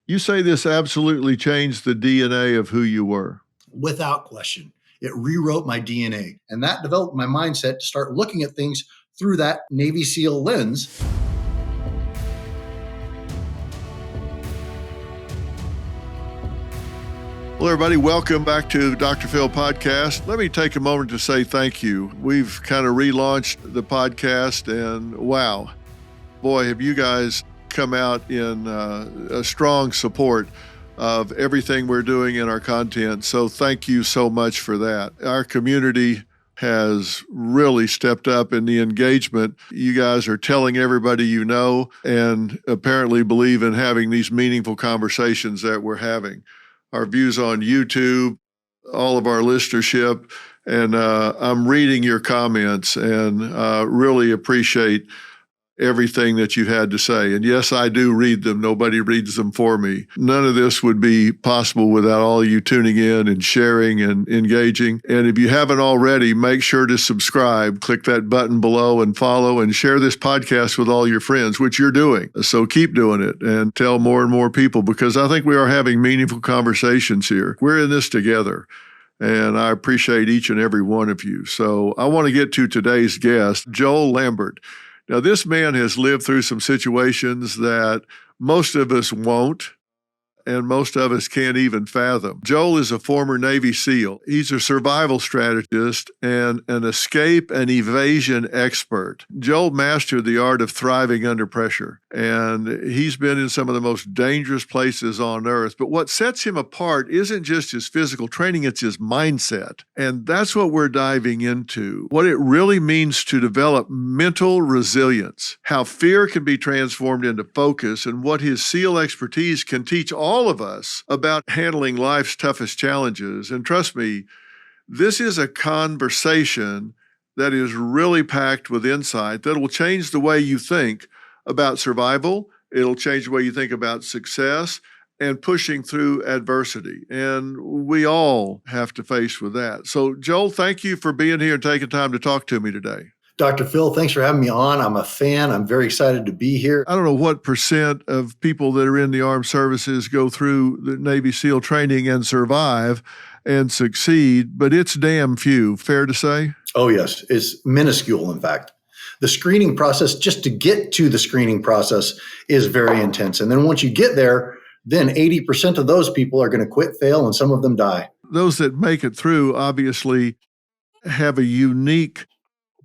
You say this absolutely changed the DNA of who you were. Without question. It rewrote my DNA. And that developed my mindset to start looking at things through that Navy SEAL lens. Hello, everybody. Welcome back to Dr. Phil Podcast. Let me take a moment to say thank you. We've kind of relaunched the podcast, and wow, boy, have you guys come out in a strong support of everything we're doing in our content. So thank you so much for that. Our community has really stepped up in the engagement. You guys are telling everybody you know and apparently believe in having these meaningful conversations that we're having. Our views on YouTube, all of our listenership, and I'm reading your comments and really appreciate everything that you had to say. And yes, I do read them. Nobody reads them for me. None of this would be possible without all of you tuning in and sharing and engaging. And if you haven't already, make sure to subscribe. Click that button below and follow and share this podcast with all your friends, which you're doing. So keep doing it and tell more and more people, because I think we are having meaningful conversations here. We're in this together. And I appreciate each and every one of you. So I want to get to today's guest, Joel Lambert. Now, this man has lived through some situations that most of us won't, and most of us can't even fathom. Joel is a former Navy SEAL. He's a survival strategist and an escape and evasion expert. Joel mastered the art of thriving under pressure, and he's been in some of the most dangerous places on earth. But what sets him apart isn't just his physical training, it's his mindset. And that's what we're diving into, what it really means to develop mental resilience, how fear can be transformed into focus, and what his SEAL expertise can teach all of us about handling life's toughest challenges. And trust me, this is a conversation that is really packed with insight that will change the way you think about survival. It'll change the way you think about success and pushing through adversity. And we all have to face with that. So Joel, thank you for being here and taking time to talk to me today. Dr. Phil, thanks for having me on. I'm a fan. I'm very excited to be here. I don't know what percent of people that are in the armed services go through the Navy SEAL training and survive and succeed, but it's damn few. Fair to say? Oh, yes. It's minuscule, in fact. The screening process, just to get to the screening process, is very intense. And then once you get there, then 80% of those people are going to quit, fail, and some of them die. Those that make it through obviously have a unique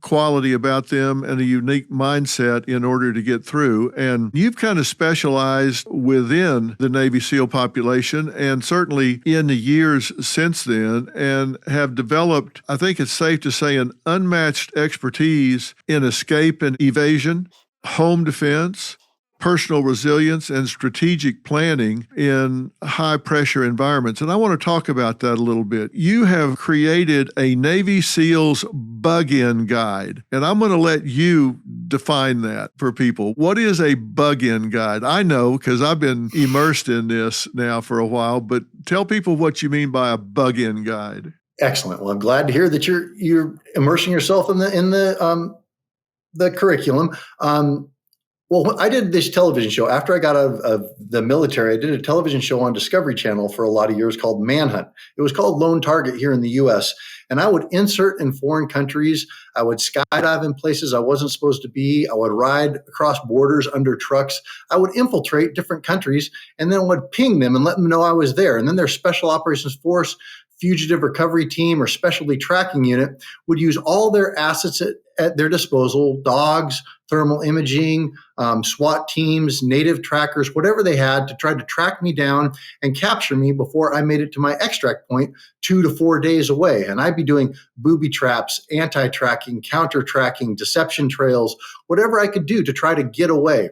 quality about them and a unique mindset in order to get through. And you've kind of specialized within the Navy SEAL population and certainly in the years since then, and have developed, I think it's safe to say, an unmatched expertise in escape and evasion, home defense, personal resilience, and strategic planning in high-pressure environments. And I want to talk about that a little bit. You have created a Navy SEALs bug-in guide, and I'm going to let you define that for people. What is a bug-in guide? I know because I've been immersed in this now for a while, but tell people what you mean by a bug-in guide. Excellent. Well, I'm glad to hear that you're immersing yourself in the curriculum. Well, I did this television show. After I got out of the military, I did a television show on Discovery Channel for a lot of years called Manhunt. It was called Lone Target here in the U.S., and I would insert in foreign countries. I would skydive in places I wasn't supposed to be. I would ride across borders under trucks. I would infiltrate different countries and then would ping them and let them know I was there. And then their Special Operations Force, Fugitive Recovery Team, or Specialty Tracking Unit would use all their assets at their disposal, dogs, thermal imaging, SWAT teams, native trackers, whatever they had, to try to track me down and capture me before I made it to my extract point 2 to 4 days away. And I'd be doing booby traps, anti-tracking, counter-tracking, deception trails, whatever I could do to try to get away.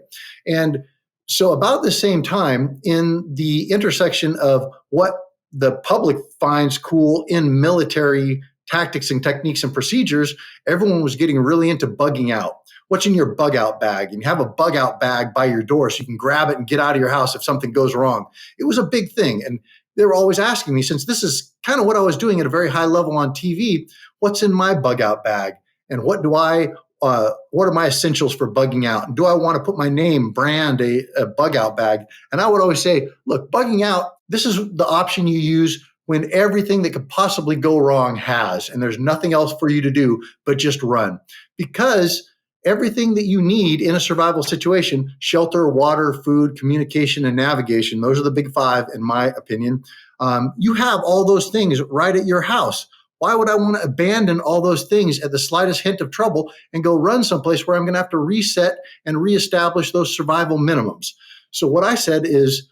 And so about the same time, in the intersection of what the public finds cool in military tactics and techniques and procedures, everyone was getting really into bugging out. What's in your bug out bag? And you have a bug out bag by your door so you can grab it and get out of your house if something goes wrong. It was a big thing. And they were always asking me, since this is kind of what I was doing at a very high level on TV, what's in my bug out bag? And what do I what are my essentials for bugging out? Do I want to put my name, brand, a Bugout bag? And I would always say, look, bugging out, this is the option you use when everything that could possibly go wrong has, and there's nothing else for you to do but just run. Because everything that you need in a survival situation, shelter, water, food, communication, and navigation, those are the big five, in my opinion. You have all those things right at your house. Why would I want to abandon all those things at the slightest hint of trouble and go run someplace where I'm going to have to reset and reestablish those survival minimums? So what I said is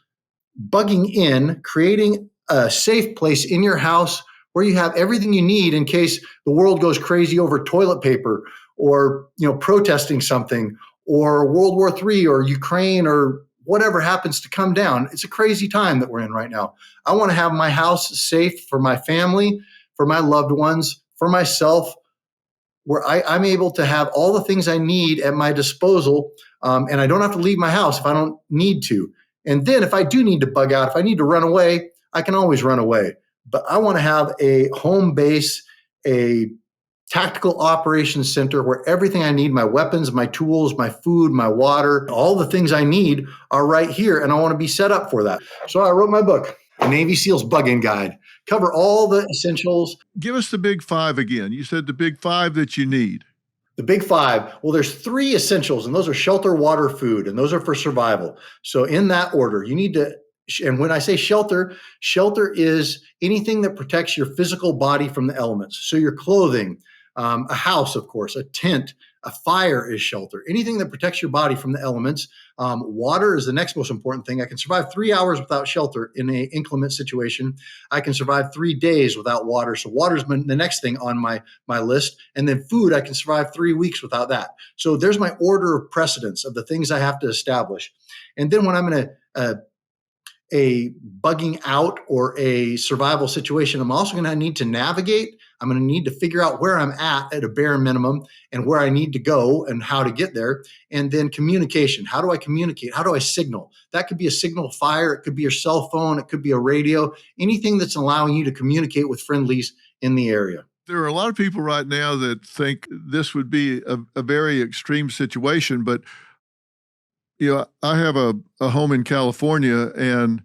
bugging in, creating a safe place in your house where you have everything you need in case the world goes crazy over toilet paper or protesting something, or World War III or Ukraine or whatever happens to come down. It's a crazy time that we're in right now. I want to have my house safe for my family, for my loved ones, for myself, where I'm able to have all the things I need at my disposal, and I don't have to leave my house if I don't need to. And then if I do need to bug out, if I need to run away, I can always run away. But I want to have a home base, a tactical operations center where everything I need, my weapons, my tools, my food, my water, all the things I need are right here. And I want to be set up for that. So I wrote my book, The Navy SEALs Bug-In Guide. Cover all the essentials. Give us the big five again. You said the big five that you need. The big five. Well, there's three essentials, and those are shelter, water, food, and those are for survival. So in that order, you need to, and when I say shelter, shelter is anything that protects your physical body from the elements. So your clothing, a house, of course, a tent, a fire is shelter. Anything that protects your body from the elements. Water is the next most important thing. I can survive 3 hours without shelter in an inclement situation. I can survive 3 days without water. So water is the next thing on my list. And then food, I can survive 3 weeks without that. So there's my order of precedence of the things I have to establish. And then when I'm in a bugging out or a survival situation, I'm also going to need to navigate. I'm going to need to figure out where I'm at a bare minimum and where I need to go and how to get there. And then communication. How do I communicate? How do I signal? That could be a signal fire. It could be your cell phone. It could be a radio, anything that's allowing you to communicate with friendlies in the area. There are a lot of people right now that think this would be a very extreme situation, but I have a home in California, and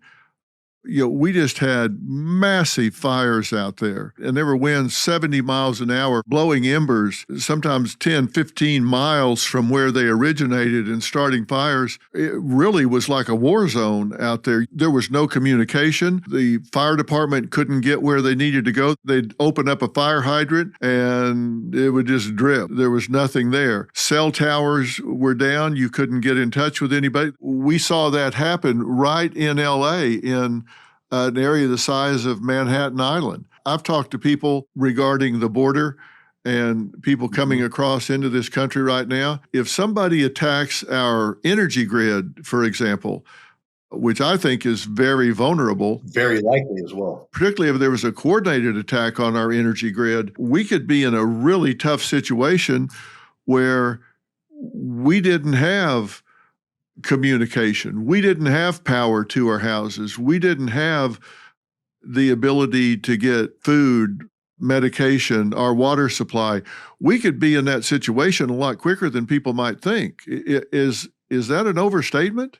we just had massive fires out there, and there were winds 70 miles an hour, blowing embers, sometimes 10, 15 miles from where they originated and starting fires. It really was like a war zone out there. There was no communication. The fire department couldn't get where they needed to go. They'd open up a fire hydrant and it would just drip. There was nothing there. Cell towers were down. You couldn't get in touch with anybody. We saw that happen right in LA, in an area the size of Manhattan Island. I've talked to people regarding the border and people coming across into this country right now. If somebody attacks our energy grid, for example, which I think is very vulnerable. Very likely as well. Particularly if there was a coordinated attack on our energy grid, we could be in a really tough situation where we didn't have communication. We didn't have power to our houses. We didn't have the ability to get food, medication, our water supply. We could be in that situation a lot quicker than people might think. Is that an overstatement?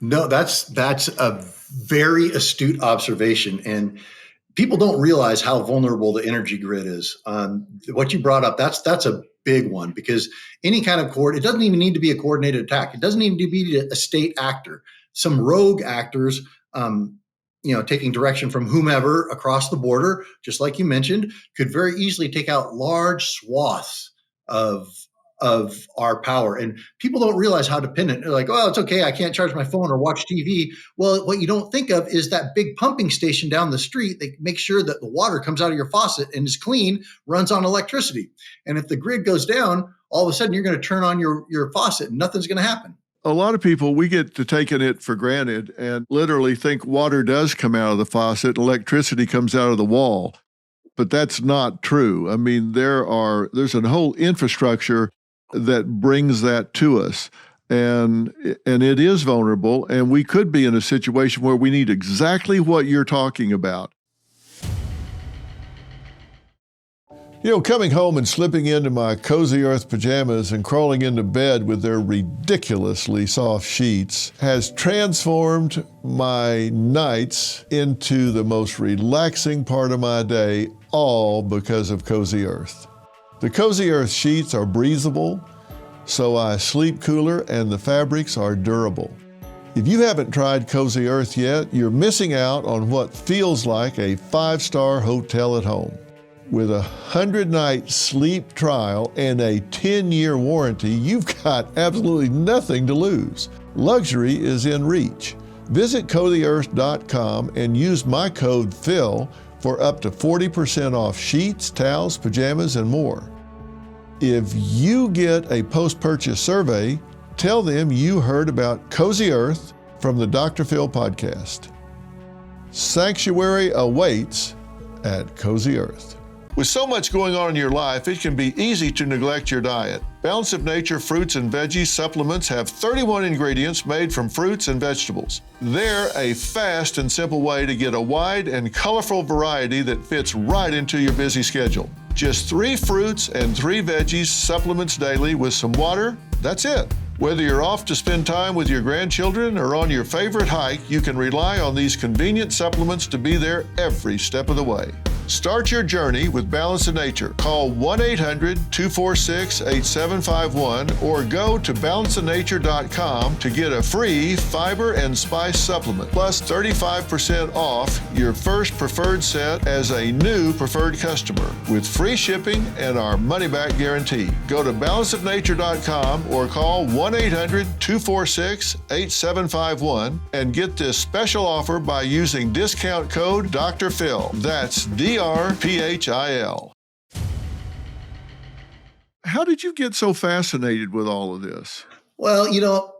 No, that's a very astute observation. And people don't realize how vulnerable the energy grid is. What you brought up, that's a big one, because any kind of it doesn't even need to be a coordinated attack. It doesn't even need to be a state actor. Some rogue actors, taking direction from whomever across the border, just like you mentioned, could very easily take out large swaths of our power. And people don't realize how dependent. They're like, oh, it's okay, I can't charge my phone or watch TV. Well, what you don't think of is that big pumping station down the street that makes sure that the water comes out of your faucet and is clean, runs on electricity. And if the grid goes down, all of a sudden you're going to turn on your faucet and nothing's going to happen. A lot of people, we get to taking it for granted and literally think water does come out of the faucet, electricity comes out of the wall. But that's not true. I mean, there's a whole infrastructure that brings that to us. And it is vulnerable, and we could be in a situation where we need exactly what you're talking about. Coming home and slipping into my Cozy Earth pajamas and crawling into bed with their ridiculously soft sheets has transformed my nights into the most relaxing part of my day, all because of Cozy Earth. The Cozy Earth sheets are breathable, so I sleep cooler, and the fabrics are durable. If you haven't tried Cozy Earth yet, you're missing out on what feels like a 5-star hotel at home. With a 100-night sleep trial and a 10-year warranty, you've got absolutely nothing to lose. Luxury is in reach. Visit CozyEarth.com and use my code PHIL for up to 40% off sheets, towels, pajamas, and more. If you get a post-purchase survey, tell them you heard about Cozy Earth from the Dr. Phil podcast. Sanctuary awaits at Cozy Earth. With so much going on in your life, it can be easy to neglect your diet. Balance of Nature fruits and veggies supplements have 31 ingredients made from fruits and vegetables. They're a fast and simple way to get a wide and colorful variety that fits right into your busy schedule. Just 3 fruits and 3 veggies supplements daily with some water, that's it. Whether you're off to spend time with your grandchildren or on your favorite hike, you can rely on these convenient supplements to be there every step of the way. Start your journey with Balance of Nature. Call 1-800-246-8751 or go to balanceofnature.com to get a free fiber and spice supplement, plus 35% off your first preferred set as a new preferred customer with free shipping and our money-back guarantee. Go to balanceofnature.com or call 1-800-246-8751 and get this special offer by using discount code Dr. Phil. That's DRPHIL. How did you get so fascinated with all of this? Well,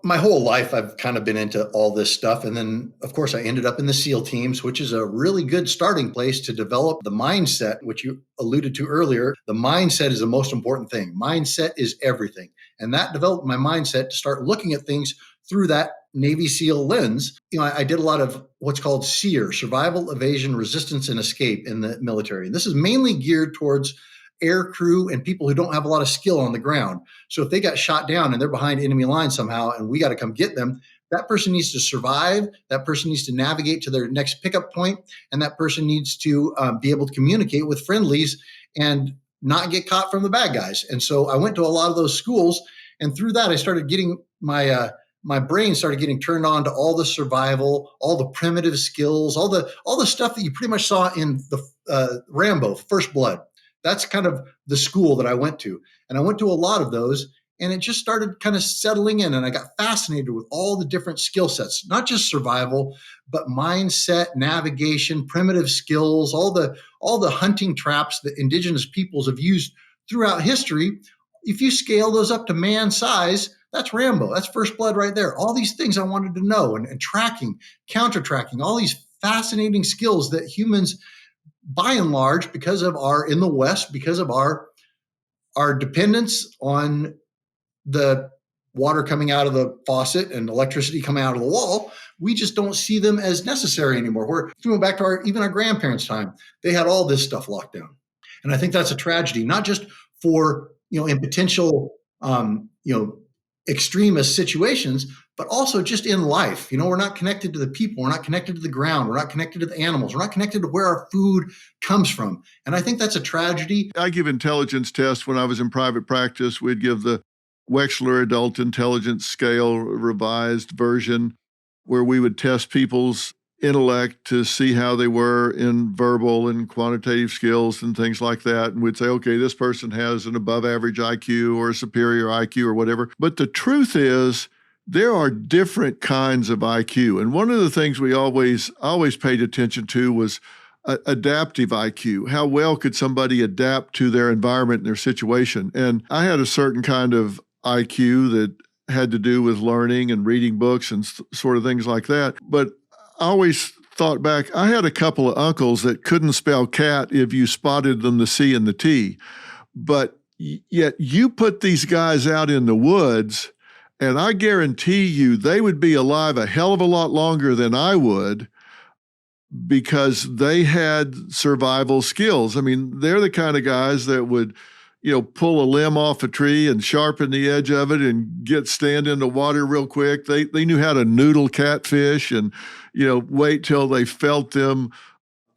my whole life I've kind of been into all this stuff. And then, of course, I ended up in the SEAL teams, which is a really good starting place to develop the mindset, which you alluded to earlier. The mindset is the most important thing. Mindset is everything. And that developed my mindset to start looking at things through that Navy SEAL lens. I did a lot of what's called SEER, survival, evasion, resistance, and escape in the military. And this is mainly geared towards air crew and people who don't have a lot of skill on the ground. So if they got shot down and they're behind enemy lines somehow and we got to come get them, that person needs to survive. That person needs to navigate to their next pickup point, and that person needs to be able to communicate with friendlies and not get caught from the bad guys. And so I went to a lot of those schools, and through that I started getting my brain started getting turned on to all the survival, all the primitive skills, all the stuff that you pretty much saw in the Rambo, First Blood. That's kind of the school that I went to. And I went to a lot of those, and it just started kind of settling in. And I got fascinated with all the different skill sets, not just survival, but mindset, navigation, primitive skills, all the hunting traps that indigenous peoples have used throughout history. If you scale those up to man size, that's Rambo. That's First Blood right there. All these things I wanted to know, and tracking, counter-tracking, all these fascinating skills that humans, by and large, because of in the West, because of our dependence on the water coming out of the faucet and electricity coming out of the wall, we just don't see them as necessary anymore. We're going back to even our grandparents' time. They had all this stuff locked down. And I think that's a tragedy, not just for, in potential, extremist situations, but also just in life. We're not connected to the people. We're not connected to the ground. We're not connected to the animals. We're not connected to where our food comes from. And I think that's a tragedy. I give intelligence tests when I was in private practice. We'd give the Wechsler Adult Intelligence Scale revised version, where we would test people's intellect to see how they were in verbal and quantitative skills and things like that. And we'd say, okay, this person has an above average IQ or a superior IQ or whatever. But the truth is, there are different kinds of IQ. And one of the things we always paid attention to was adaptive IQ. How well could somebody adapt to their environment and their situation? And I had a certain kind of IQ that had to do with learning and reading books and sort of things like that. But I always thought back, I had a couple of uncles that couldn't spell cat if you spotted them the C and the T. But yet you put these guys out in the woods, and I guarantee you they would be alive a hell of a lot longer than I would because they had survival skills. I mean, they're the kind of guys that would, pull a limb off a tree and sharpen the edge of it and stand in the water real quick. They knew how to noodle catfish and, wait till they felt them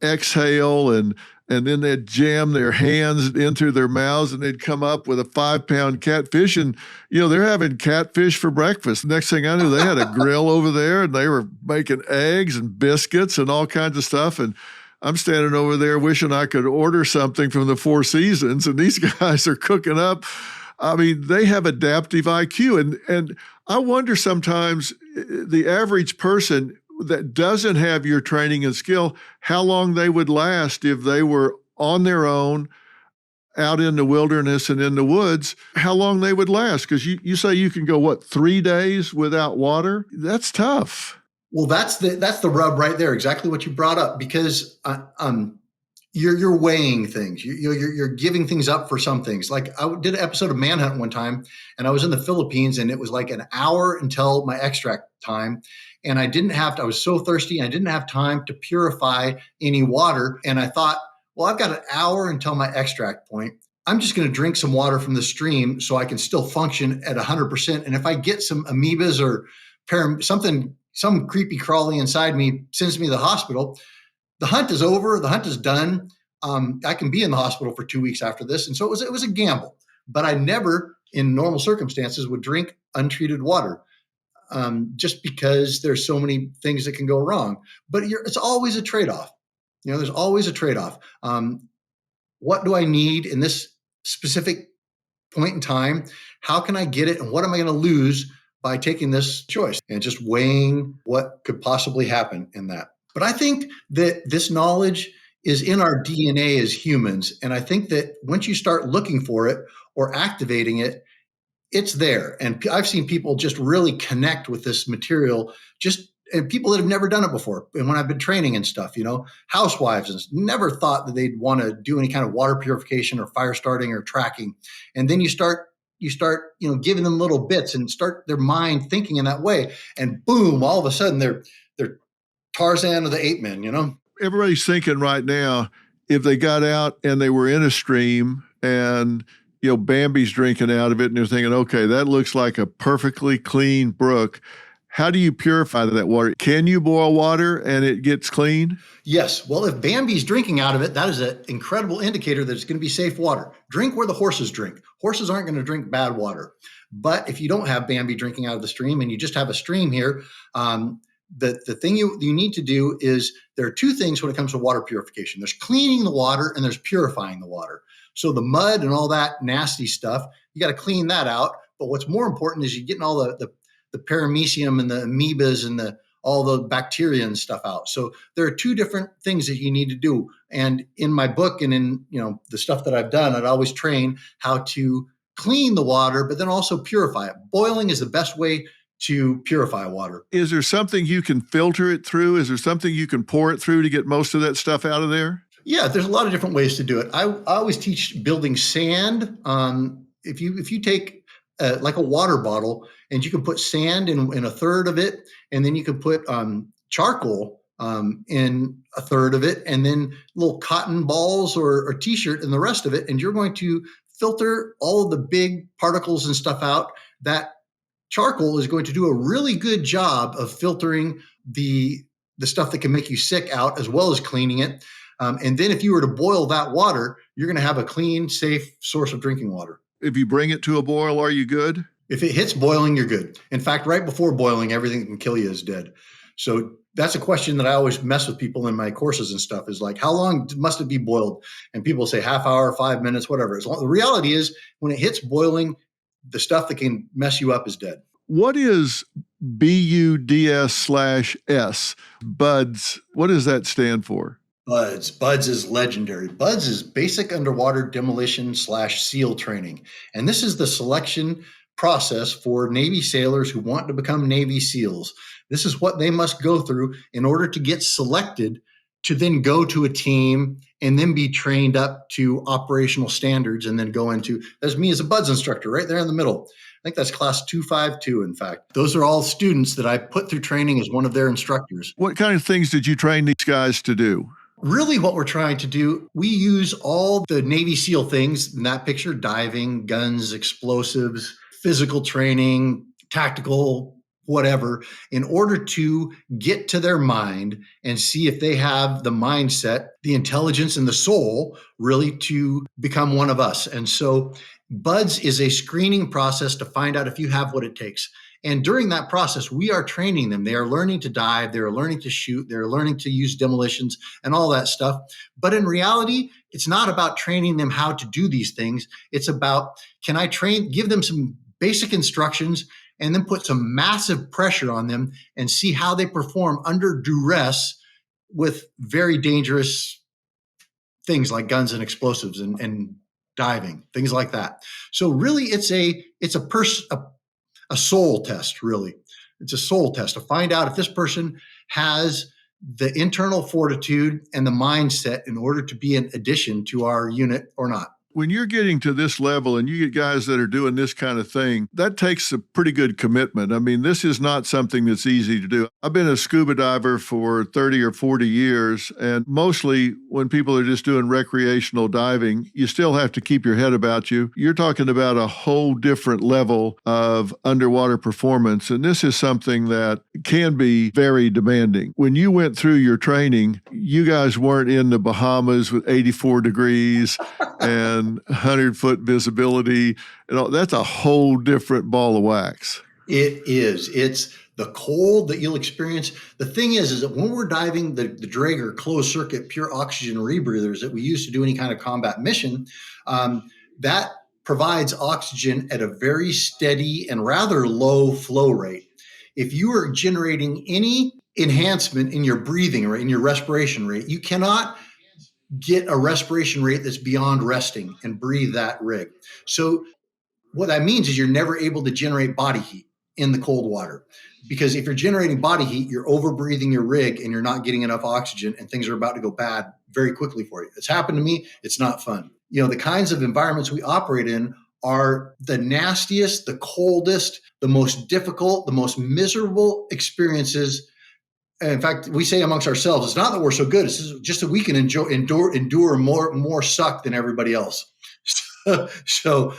exhale and then they'd jam their hands into their mouths and they'd come up with a 5-pound catfish and, they're having catfish for breakfast. Next thing I knew, they had a grill over there and they were making eggs and biscuits and all kinds of stuff. And I'm standing over there wishing I could order something from the Four Seasons, and these guys are cooking up. I mean, they have adaptive IQ. And I wonder sometimes the average person that doesn't have your training and skill, how long they would last if they were on their own out in the wilderness and in the woods, how long they would last. Because you say you can go, 3 days without water? That's tough. Well, that's the rub right there. Exactly what you brought up, because you're weighing things. You're giving things up for some things. Like I did an episode of Manhunt one time, and I was in the Philippines, and it was like an hour until my extract time. And I was so thirsty, and I didn't have time to purify any water. And I thought, well, I've got an hour until my extract point. I'm just going to drink some water from the stream so I can still function at 100%. And if I get some amoebas or some creepy crawly inside me sends me to the hospital, the hunt is over. The hunt is done. I can be in the hospital for 2 weeks after this. And so it was a gamble. But I never, in normal circumstances, would drink untreated water. Just because there's so many things that can go wrong. But it's always a trade-off. There's always a trade-off. What do I need in this specific point in time? How can I get it? And what am I going to lose by taking this choice? And just weighing what could possibly happen in that. But I think that this knowledge is in our DNA as humans. And I think that once you start looking for it or activating it, it's there. And I've seen people just really connect with this material, and people that have never done it before. And when I've been training and stuff, housewives never thought that they'd want to do any kind of water purification or fire starting or tracking. And then you start, giving them little bits and start their mind thinking in that way. And boom, all of a sudden they're Tarzan of the ape men, Everybody's thinking right now, if they got out and they were in a stream and Bambi's drinking out of it, and they're thinking, okay, that looks like a perfectly clean brook. How do you purify that water? Can you boil water and it gets clean? Yes. Well, if Bambi's drinking out of it, that is an incredible indicator that it's going to be safe water. Drink where the horses drink. Horses aren't going to drink bad water. But if you don't have Bambi drinking out of the stream and you just have a stream here, the thing you need to do is, there are two things when it comes to water purification. There's cleaning the water and there's purifying the water. So the mud and all that nasty stuff, you got to clean that out. But what's more important is you're getting all the paramecium and the amoebas and all the bacteria and stuff out. So there are two different things that you need to do. And in my book and in the stuff that I've done, I'd always train how to clean the water, but then also purify it. Boiling is the best way to purify water. Is there something you can filter it through? Is there something you can pour it through to get most of that stuff out of there? Yeah, there's a lot of different ways to do it. I always teach building sand. If you take like a water bottle and you can put sand in a third of it, and then you can put charcoal in a third of it, and then little cotton balls or t-shirt in the rest of it, and you're going to filter all of the big particles and stuff out. That charcoal is going to do a really good job of filtering the stuff that can make you sick out, as well as cleaning it. And then if you were to boil that water, you're going to have a clean, safe source of drinking water. If you bring it to a boil, are you good? If it hits boiling, you're good. In fact, right before boiling, everything that can kill you is dead. So that's a question that I always mess with people in my courses and stuff, is like, how long must it be boiled? And people say half hour, 5 minutes, whatever. The reality is, when it hits boiling, the stuff that can mess you up is dead. What is BUDS/S? BUDS. What does that stand for? BUDS. BUDS is legendary. BUDS is basic underwater demolition/SEAL training. And this is the selection process for Navy sailors who want to become Navy SEALs. This is what they must go through in order to get selected to then go to a team and then be trained up to operational standards and then go into, as me as a BUDS instructor right there in the middle. I think that's class 252, in fact. Those are all students that I put through training as one of their instructors. What kind of things did you train these guys to do? Really what we're trying to do, we use all the Navy SEAL things in that picture: diving, guns, explosives, physical training, tactical, whatever, in order to get to their mind and see if they have the mindset, the intelligence, and the soul really to become one of us. And so BUDS is a screening process to find out if you have what it takes. And during that process, we are training them. They are learning to dive, they're learning to shoot, they're learning to use demolitions and all that stuff. But in reality, it's not about training them how to do these things. It's about, can I give them some basic instructions and then put some massive pressure on them and see how they perform under duress with very dangerous things like guns and explosives and diving, things like that. So really it's a soul test, really. It's a soul test to find out if this person has the internal fortitude and the mindset in order to be an addition to our unit or not. When you're getting to this level and you get guys that are doing this kind of thing, that takes a pretty good commitment. I mean, this is not something that's easy to do. I've been a scuba diver for 30 or 40 years, and mostly when people are just doing recreational diving, you still have to keep your head about you. You're talking about a whole different level of underwater performance, and this is something that can be very demanding. When you went through your training, you guys weren't in the Bahamas with 84 degrees and 100-foot visibility. That's a whole different ball of wax. It is. It's the cold that you'll experience. The thing is that when we're diving the Draeger closed circuit pure oxygen rebreathers that we use to do any kind of combat mission, that provides oxygen at a very steady and rather low flow rate. If you are generating any enhancement in your breathing rate, in your respiration rate, you cannot get a respiration rate that's beyond resting and breathe that rig. So what that means is you're never able to generate body heat in the cold water, because if you're generating body heat, you're over breathing your rig and you're not getting enough oxygen and things are about to go bad very quickly for you. It's happened to me. It's not fun. The kinds of environments we operate in are the nastiest, the coldest, the most difficult, the most miserable experiences. In fact, we say amongst ourselves, it's not that we're so good, it's just that we can endure more suck than everybody else. So,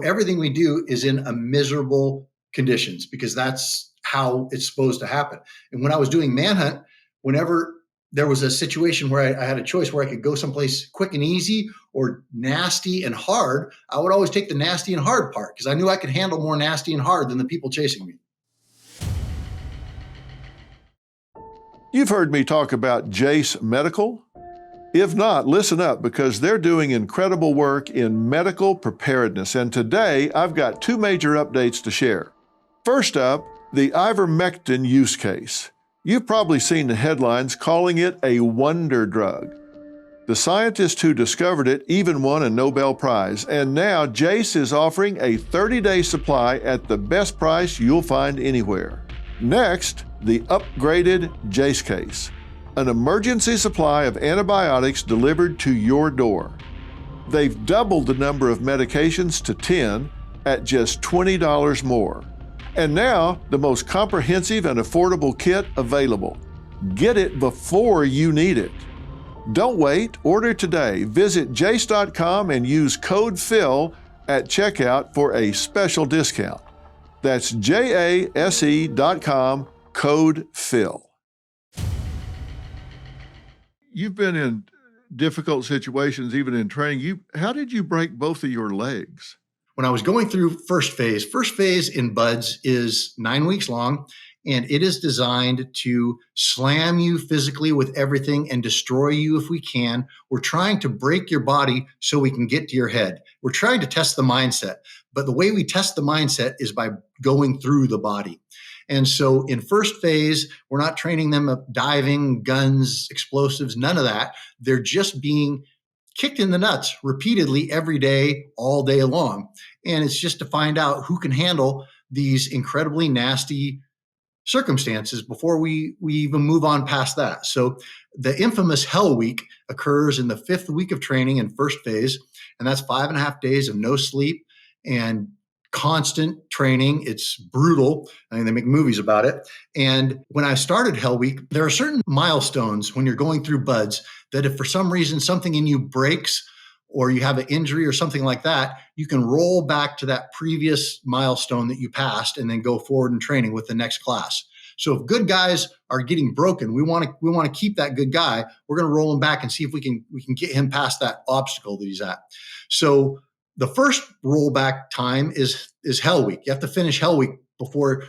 everything we do is in a miserable conditions because that's how it's supposed to happen. And when I was doing manhunt, whenever there was a situation where I had a choice where I could go someplace quick and easy or nasty and hard, I would always take the nasty and hard part because I knew I could handle more nasty and hard than the people chasing me. You've heard me talk about Jace Medical. If not, listen up because they're doing incredible work in medical preparedness. And today I've got two major updates to share. First up, the ivermectin use case. You've probably seen the headlines calling it a wonder drug. The scientist who discovered it even won a Nobel Prize. And now Jace is offering a 30-day supply at the best price you'll find anywhere. Next, the upgraded Jace case, an emergency supply of antibiotics delivered to your door. They've doubled the number of medications to 10 at just $20 more. And now, the most comprehensive and affordable kit available. Get it before you need it. Don't wait, order today. Visit jace.com and use code PHIL at checkout for a special discount. That's JASE.com, code PHIL. You've been in difficult situations, even in training. How did you break both of your legs? When I was going through first phase in BUDS is 9 weeks long, and it is designed to slam you physically with everything and destroy you if we can. We're trying to break your body so we can get to your head. We're trying to test the mindset, but the way we test the mindset is by going through the body. And so in first phase, we're not training them up diving, guns, explosives, none of that. They're just being kicked in the nuts repeatedly every day, all day long. And it's just to find out who can handle these incredibly nasty circumstances before we even move on past that. So the infamous Hell Week occurs in the 5th week of training in first phase, and that's 5.5 days of no sleep and constant training. It's brutal. I mean, they make movies about it. And when I started Hell Week, there are certain milestones when you're going through buds that if for some reason something in you breaks or you have an injury or something like that, you can roll back to that previous milestone that you passed and then go forward in training with the next class. So if good guys are getting broken, we want to keep that good guy. We're going to roll him back and see if we can get him past that obstacle that he's at. So the first rollback time is Hell Week. You have to finish Hell Week before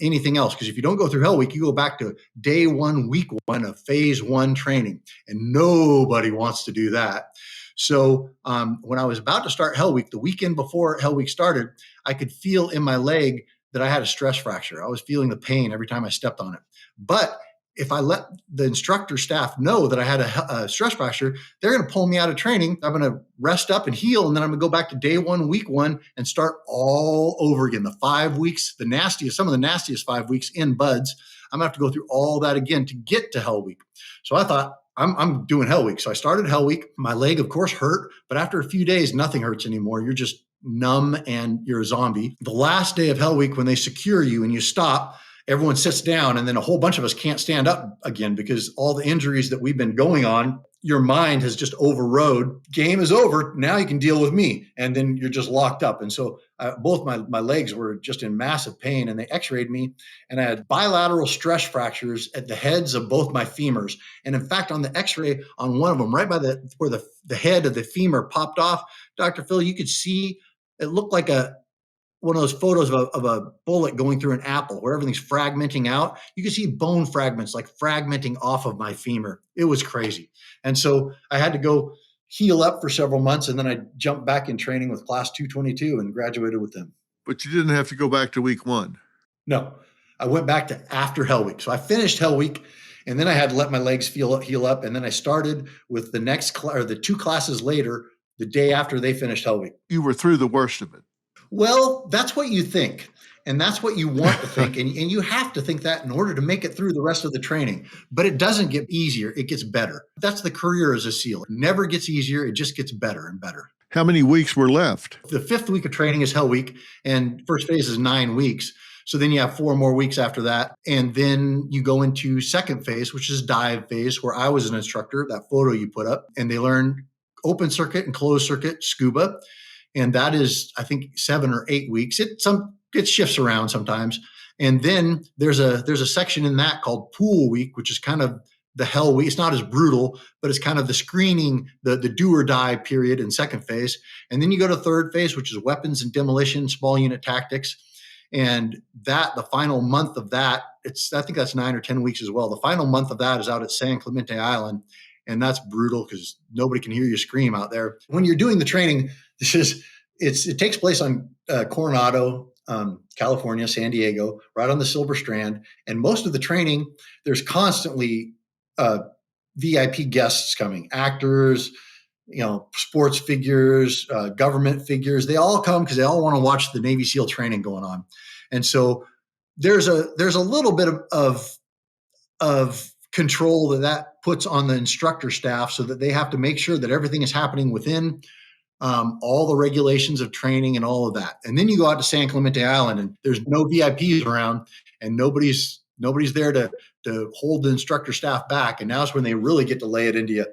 anything else, because if you don't go through Hell Week, you go back to day 1, week 1 of phase 1 training, and nobody wants to do that. So when I was about to start Hell Week, the weekend before Hell Week started, I could feel in my leg that I had a stress fracture. I was feeling the pain every time I stepped on it. But if I let the instructor staff know that I had a stress fracture, they're going to pull me out of training. I'm going to rest up and heal, and then I'm going to go back to day 1, week 1, and start all over again. The 5 weeks, some of the nastiest 5 weeks in buds. I'm going to have to go through all that again to get to Hell Week. So I thought, I'm doing Hell Week. So I started Hell Week. My leg, of course, hurt, but after a few days, nothing hurts anymore. You're just numb and you're a zombie. The last day of Hell Week, when they secure you and you stop, everyone sits down, and then a whole bunch of us can't stand up again because all the injuries that we've been going on, your mind has just overrode. Game is over. Now you can deal with me. And then you're just locked up. And so both my legs were just in massive pain, and they x-rayed me, and I had bilateral stress fractures at the heads of both my femurs. And in fact, on the x-ray on one of them, right by where the head of the femur popped off, Dr. Phil, you could see it looked like one of those photos of a bullet going through an apple where everything's fragmenting out. You can see bone fragments like fragmenting off of my femur. It was crazy. And so I had to go heal up for several months, and then I jumped back in training with class 222 and graduated with them. But you didn't have to go back to week 1. No, I went back to after Hell Week. So I finished Hell Week, and then I had to let my legs heal up. And then I started with the next the 2 classes later, the day after they finished Hell Week. You were through the worst of it. Well, that's what you think, and that's what you want to think, and you have to think that in order to make it through the rest of the training. But it doesn't get easier. It gets better. That's the career as a SEAL. It never gets easier. It just gets better and better. How many weeks were left? The 5th week of training is Hell Week, and first phase is 9 weeks. So then you have 4 more weeks after that. And then you go into second phase, which is dive phase, where I was an instructor, that photo you put up, and they learn open circuit and closed circuit scuba. And that is, I think, 7 or 8 weeks. It shifts around sometimes. And then there's a section in that called Pool Week, which is kind of the Hell Week. It's not as brutal, but it's kind of the screening, the do or die period in second phase. And then you go to third phase, which is weapons and demolition, small unit tactics. And the final month of that, I think that's 9 or 10 weeks as well. The final month of that is out at San Clemente Island. And that's brutal because nobody can hear you scream out there. When you're doing the training, it takes place on Coronado, California, San Diego, right on the Silver Strand. And most of the training, there's constantly VIP guests coming, actors, sports figures, government figures. They all come because they all want to watch the Navy SEAL training going on. And so there's a little bit of control that puts on the instructor staff, so that they have to make sure that everything is happening within all the regulations of training and all of that. And then you go out to San Clemente Island, and there's no VIPs around, and nobody's there to hold the instructor staff back. And now is when they really get to lay it into you.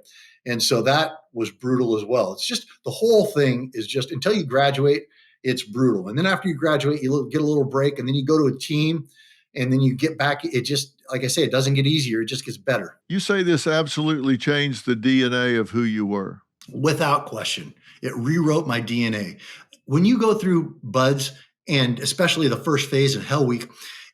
And so that was brutal as well. It's just, the whole thing is just, until you graduate, it's brutal. And then after you graduate, you get a little break, and then you go to a team, and then you get back. It just, like I say, it doesn't get easier. It just gets better. You say this absolutely changed the DNA of who you were. Without question. It rewrote my DNA. When you go through buds, and especially the first phase of Hell Week,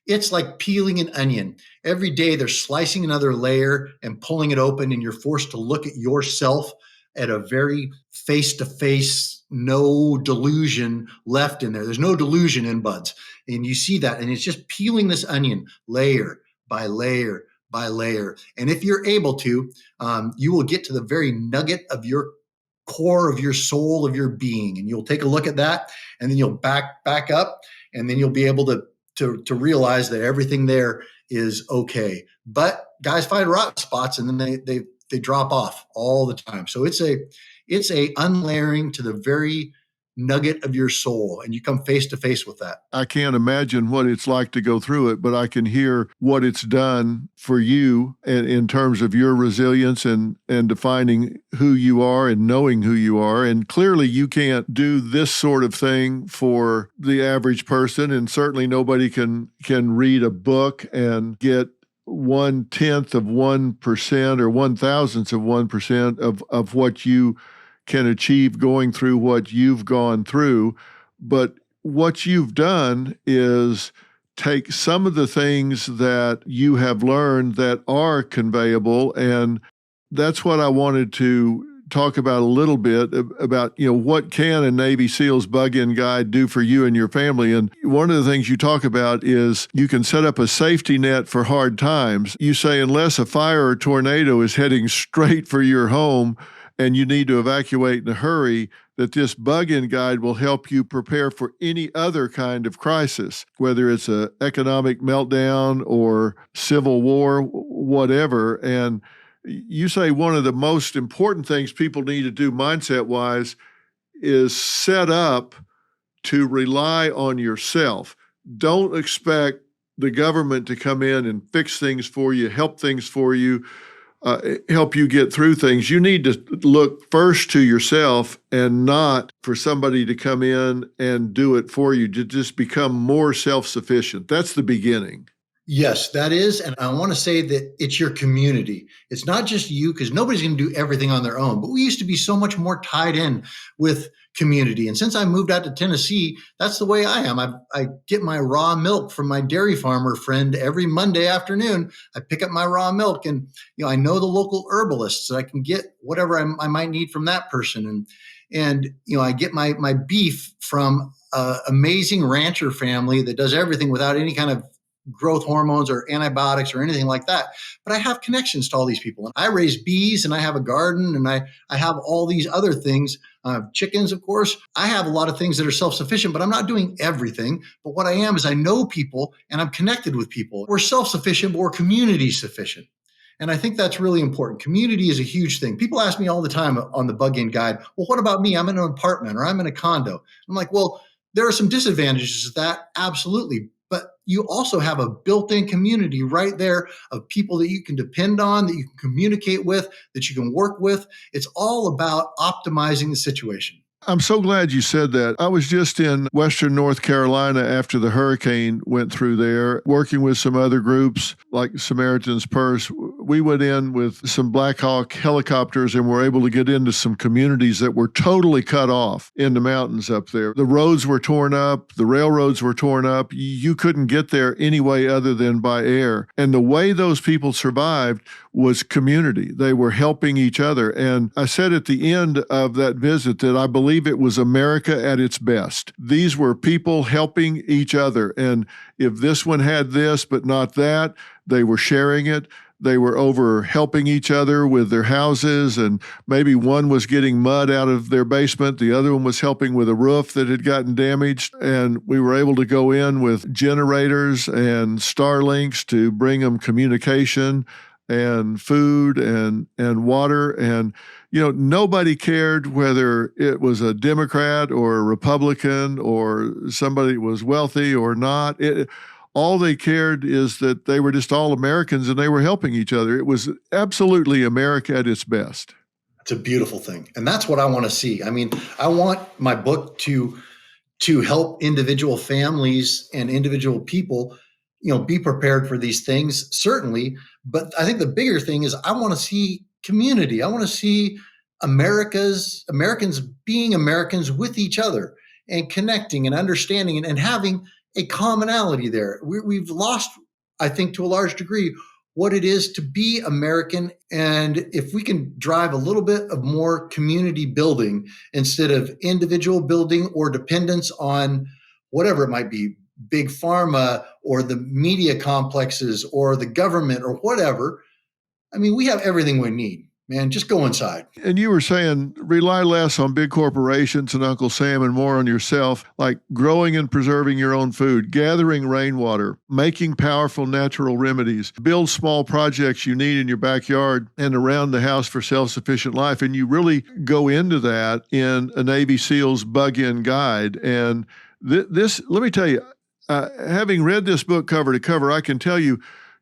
it's like peeling an onion. Every day they're slicing another layer and pulling it open, and you're forced to look at yourself at a very face-to-face, no delusion left in there. There's no delusion in buds. And you see that, and it's just peeling this onion layer by layer by layer. And if you're able to, you will get to the very nugget of your core of your soul, of your being. And you'll take a look at that, and then you'll back up, and then you'll be able to to realize that everything there is okay. But guys find rotten spots and then they drop off all the time. So it's a unlayering to the very nugget of your soul, and you come face to face with that. I can't imagine what it's like to go through it, but I can hear what it's done for you in terms of your resilience and defining who you are and knowing who you are. And clearly you can't do this sort of thing for the average person, and certainly nobody can read a book and get 1/10 of 1% or 1/1000th of 1% of what you can achieve going through what you've gone through. But what you've done is take some of the things that you have learned that are conveyable. And that's what I wanted to talk about a little bit about, what can a Navy SEALs bug-in guide do for you and your family? And one of the things you talk about is you can set up a safety net for hard times. You say, unless a fire or tornado is heading straight for your home and you need to evacuate in a hurry, that this bug-in guide will help you prepare for any other kind of crisis, whether it's an economic meltdown or civil war, whatever. And you say one of the most important things people need to do mindset-wise is set up to rely on yourself. Don't expect the government to come in and fix things for you, help things for you, help you get through things. You need to look first to yourself and not for somebody to come in and do it for you, to just become more self-sufficient. That's the beginning. Yes, that is. And I want to say that it's your community. It's not just you, because nobody's going to do everything on their own. But we used to be so much more tied in with community. And since I moved out to Tennessee, that's the way I am. I get my raw milk from my dairy farmer friend every Monday afternoon. I pick up my raw milk, and I know the local herbalists, so I can get whatever I might need from that person. And I get my beef from an amazing rancher family that does everything without any kind of growth hormones or antibiotics or anything like that. But I have connections to all these people. And I raise bees, and I have a garden, and I have all these other things. I have chickens, of course. I have a lot of things that are self-sufficient, but I'm not doing everything. But what I am is I know people and I'm connected with people. We're self-sufficient, but we're community sufficient. And I think that's really important. Community is a huge thing. People ask me all the time on the bug-in guide, well, what about me? I'm in an apartment or I'm in a condo. I'm like, well, there are some disadvantages to that. Absolutely. But you also have a built-in community right there of people that you can depend on, that you can communicate with, that you can work with. It's all about optimizing the situation. I'm so glad you said that. I was just in Western North Carolina after the hurricane went through there, working with some other groups like Samaritan's Purse. We went in with some Black Hawk helicopters and were able to get into some communities that were totally cut off in the mountains up there. The roads were torn up. The railroads were torn up. You couldn't get there any way other than by air. And the way those people survived was community. They were helping each other. And I said at the end of that visit that I believe it was America at its best. These were people helping each other. And if this one had this but not that, they were sharing it. They were over helping each other with their houses, and maybe one was getting mud out of their basement. The other one was helping with a roof that had gotten damaged. And we were able to go in with generators and Starlinks to bring them communication and food and water. And, nobody cared whether it was a Democrat or a Republican or somebody was wealthy or not. All they cared is that they were just all Americans and they were helping each other. It was absolutely America at its best. It's a beautiful thing. And that's what I want to see. I mean, I want my book to help individual families and individual people, be prepared for these things, certainly. But I think the bigger thing is I want to see community. I want to see Americans being Americans with each other and connecting and understanding and having a commonality there. We've lost, I think, to a large degree, what it is to be American. And if we can drive a little bit of more community building instead of individual building or dependence on whatever it might be, big pharma or the media complexes or the government or whatever, I mean, we have everything we need. man, just go inside. And you were saying rely less on big corporations and Uncle Sam and more on yourself, like growing and preserving your own food, gathering rainwater, making powerful natural remedies, build small projects you need in your backyard and around the house for self-sufficient life. And you really go into that in a Navy SEALs bug-in guide. And this, let me tell you, having read this book cover to cover, I can tell you,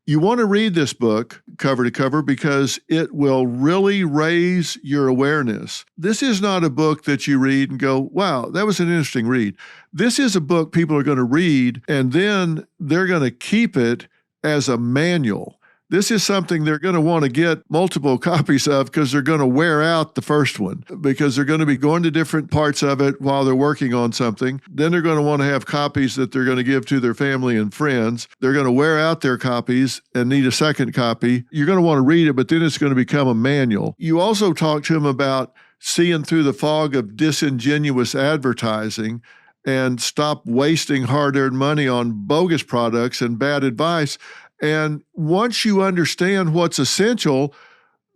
you want to read this book cover to cover because it will really raise your awareness. This is not a book that you read and go, wow, that was an interesting read. This is a book people are going to read and then they're going to keep it as a manual. This is something they're going to want to get multiple copies of because they're going to wear out the first one because they're going to be going to different parts of it while they're working on something. Then they're going to want to have copies that they're going to give to their family and friends. They're going to wear out their copies and need a second copy. You're going to want to read it, but then it's going to become a manual. You also talk to them about seeing through the fog of disingenuous advertising and stop wasting hard-earned money on bogus products and bad advice. And once you understand what's essential,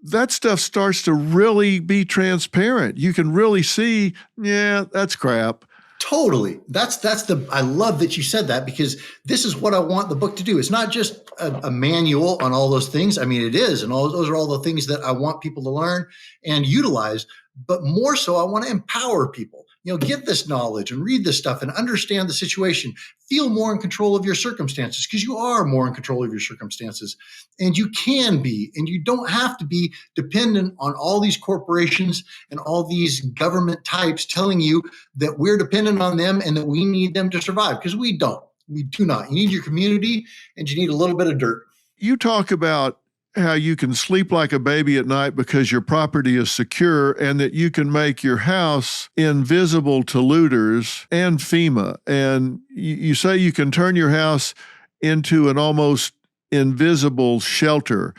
that stuff starts to really be transparent. You can really see, yeah, that's crap. Totally. I love that you said that because this is what I want the book to do. It's not just a manual on all those things. I mean, it is. And those are all the things that I want people to learn and utilize. But more so, I want to empower people. Get this knowledge and read this stuff and understand the situation. Feel more in control of your circumstances because you are more in control of your circumstances. And you can be, and you don't have to be dependent on all these corporations and all these government types telling you that we're dependent on them and that we need them to survive because we don't. We do not. You need your community and you need a little bit of dirt. You talk about how you can sleep like a baby at night because your property is secure and that you can make your house invisible to looters and FEMA. And you say you can turn your house into an almost invisible shelter.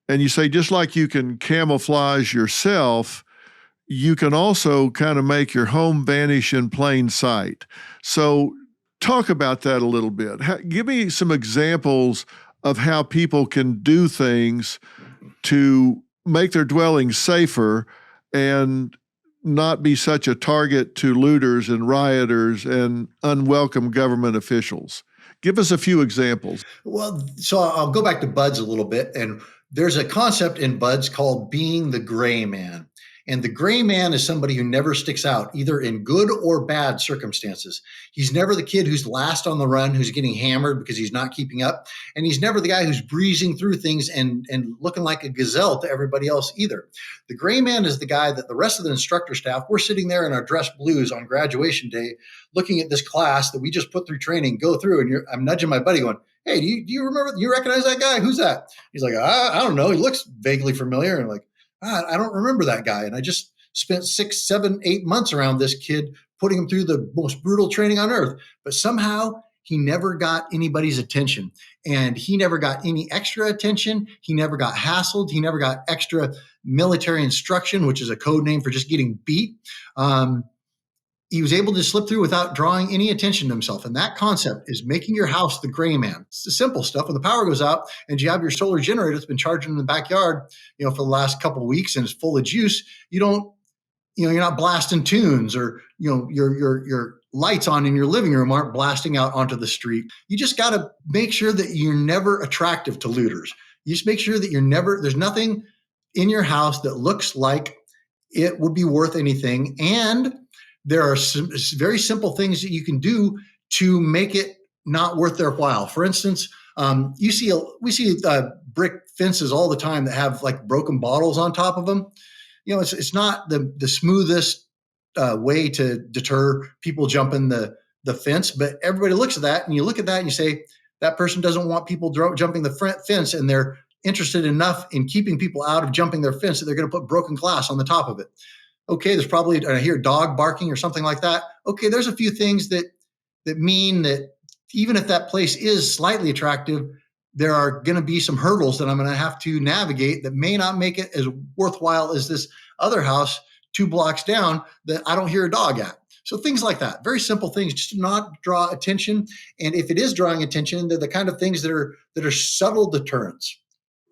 And you say just like you can camouflage yourself, you can also kind of make your home vanish in plain sight. So talk about that a little bit. Give me some examples of how people can do things to make their dwellings safer and not be such a target to looters and rioters and unwelcome government officials. Give us a few examples. Well, so I'll go back to BUDS a little bit. And there's a concept in BUDS called being the gray man. And the gray man is somebody who never sticks out, either in good or bad circumstances. He's never the kid who's last on the run, who's getting hammered because he's not keeping up. And he's never the guy who's breezing through things and looking like a gazelle to everybody else either. The gray man is the guy that the rest of the instructor staff, we're sitting there in our dress blues on graduation day, looking at this class that we just put through training, go through, and I'm nudging my buddy going, hey, do you remember, you recognize that guy? Who's that? He's like, I don't know. He looks vaguely familiar. And I'm like, I don't remember that guy. And I just spent 6, 7, 8 months around this kid, putting him through the most brutal training on earth. But somehow he never got anybody's attention. And he never got any extra attention. He never got hassled. He never got extra military instruction, which is a code name for just getting beat. He was able to slip through without drawing any attention to himself. And that concept is making your house the gray man. It's the simple stuff. When the power goes out and you have your solar generator that's been charging in the backyard, for the last couple of weeks and it's full of juice, you're not blasting tunes or, your lights on in your living room aren't blasting out onto the street. You just got to make sure that you're never attractive to looters. You just make sure that there's nothing in your house that looks like it would be worth anything. And there are some very simple things that you can do to make it not worth their while. For instance, we see brick fences all the time that have like broken bottles on top of them. It's not the smoothest way to deter people jumping the fence, but everybody looks at that and you look at that and you say, that person doesn't want people jumping the front fence and they're interested enough in keeping people out of jumping their fence that they're going to put broken glass on the top of it. Okay, there's probably, I hear a dog barking or something like that. Okay, there's a few things that mean that even if that place is slightly attractive, there are going to be some hurdles that I'm going to have to navigate that may not make it as worthwhile as this other house 2 blocks down that I don't hear a dog at. So things like that, very simple things, just to not draw attention. And if it is drawing attention, they're the kind of things that are subtle deterrents.